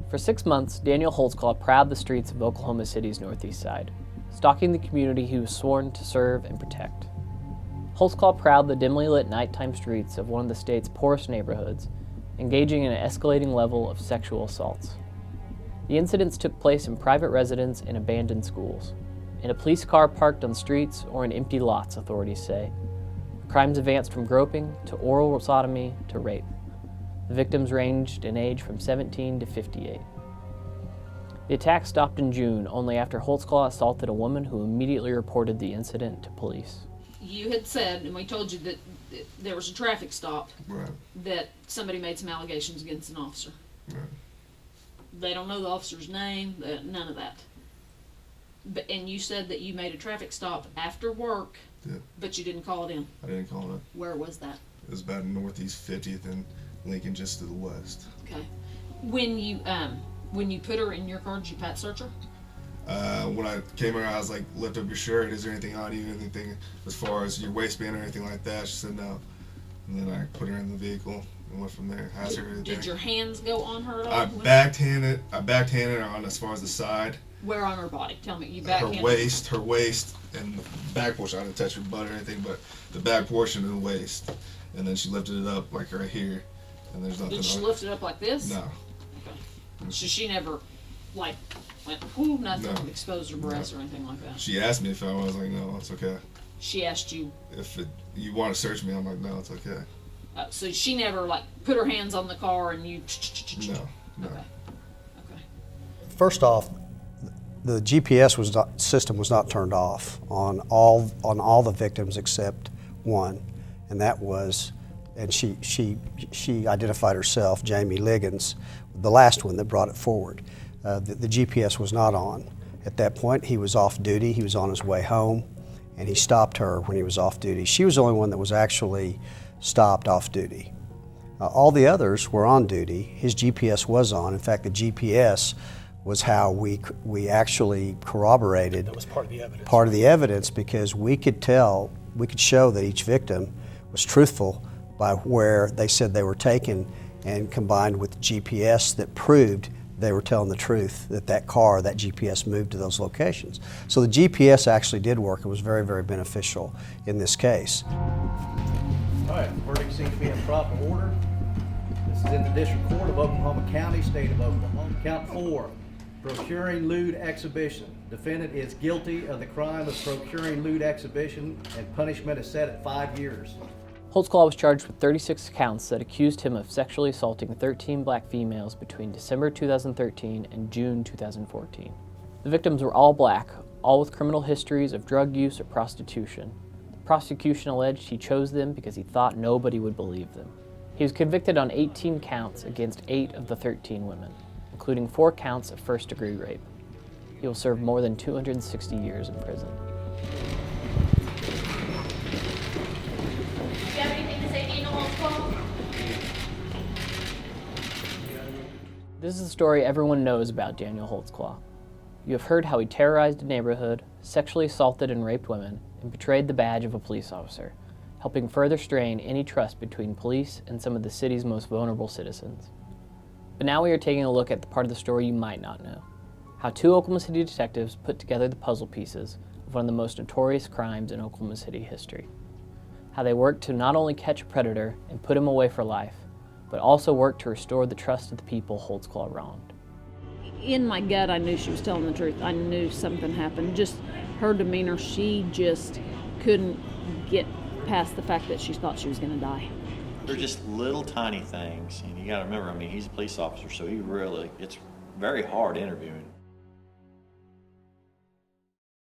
For 6 months, Daniel Holtzclaw prowled the streets of Oklahoma City's northeast side, stalking the community he was sworn to serve and protect. Holtzclaw prowled the dimly lit nighttime streets of one of the state's poorest neighborhoods, engaging in an escalating level of sexual assaults. The incidents took place in private residence and abandoned schools, in a police car parked on streets or in empty lots, authorities say. Crimes advanced from groping to oral sodomy to rape. The victims ranged in age from 17 to 58. The attack stopped in June only after Holtzclaw assaulted a woman who immediately reported the incident to police. You had said, and we told you that there was a traffic stop, Right. that somebody made some allegations against an officer. Right. They don't know the officer's name, none of that. And you said that you made a traffic stop after work, Yeah. but you didn't call it in. I didn't call it. Where was that? It was about Northeast 50th and Lincoln, just to the west. Okay. When you put her in your car, did you pat search her? When I came here, I was like, lift up your shirt. Is there anything on you? Anything as far as your waistband or anything like that? She said no. And then I put her in the vehicle and went from there. Asked her everything. Did your hands go on her at all? I backhanded her on as far as the side. Where on her body? Tell me. You backhanded Her waist, and the back portion. I didn't touch her butt or anything, but the back portion of the waist. And then she lifted it up like right here, and there's nothing. Did she on lift it up like this? No. Okay. So she never, like, went, whoo, nothing, No. exposed her breasts or anything like that? She asked me if I was like, no, it's okay. She asked you? If you want to search me, I'm like, no, it's okay. So she never, like, put her hands on the car and you... No. Okay. First off, the GPS system was not turned off on all the victims except one, and that was, and she identified herself, Jamie Liggins, the last one that brought it forward. The GPS was not on. At that point, he was off duty. He was on his way home, and he stopped her when he was off duty. She was the only one that was actually stopped off duty. All the others were on duty. His GPS was on. In fact, the GPS was how we actually corroborated. That was part of the evidence. Part of the evidence, because we could show that each victim was truthful by where they said they were taken, and combined with GPS that proved they were telling the truth, that that GPS moved to those locations. So the GPS actually did work. It was very, very beneficial in this case. All right, the verdict seems to be in proper order. This is in the District Court of Oklahoma County, State of Oklahoma. Count 4, procuring lewd exhibition. Defendant is guilty of the crime of procuring lewd exhibition, and punishment is set at 5 years. Holtzclaw was charged with 36 counts that accused him of sexually assaulting 13 black females between December 2013 and June 2014. The victims were all black, all with criminal histories of drug use or prostitution. The prosecution alleged he chose them because he thought nobody would believe them. He was convicted on 18 counts against 8 of the 13 women, including 4 counts of first-degree rape. He will serve more than 260 years in prison. Do you have anything to say, Daniel Holtzclaw? This is the story everyone knows about Daniel Holtzclaw. You have heard how he terrorized a neighborhood, sexually assaulted and raped women, and betrayed the badge of a police officer, helping further strain any trust between police and some of the city's most vulnerable citizens. But now we are taking a look at the part of the story you might not know. How 2 Oklahoma City detectives put together the puzzle pieces of one of the most notorious crimes in Oklahoma City history. How they worked to not only catch a predator and put him away for life, but also worked to restore the trust of the people Holtzclaw wronged. In my gut, I knew she was telling the truth. I knew something happened. Just her demeanor, she just couldn't get past the fact that she thought she was going to die. They're just little tiny things, and you got to remember, I mean, he's a police officer, so it's very hard interviewing.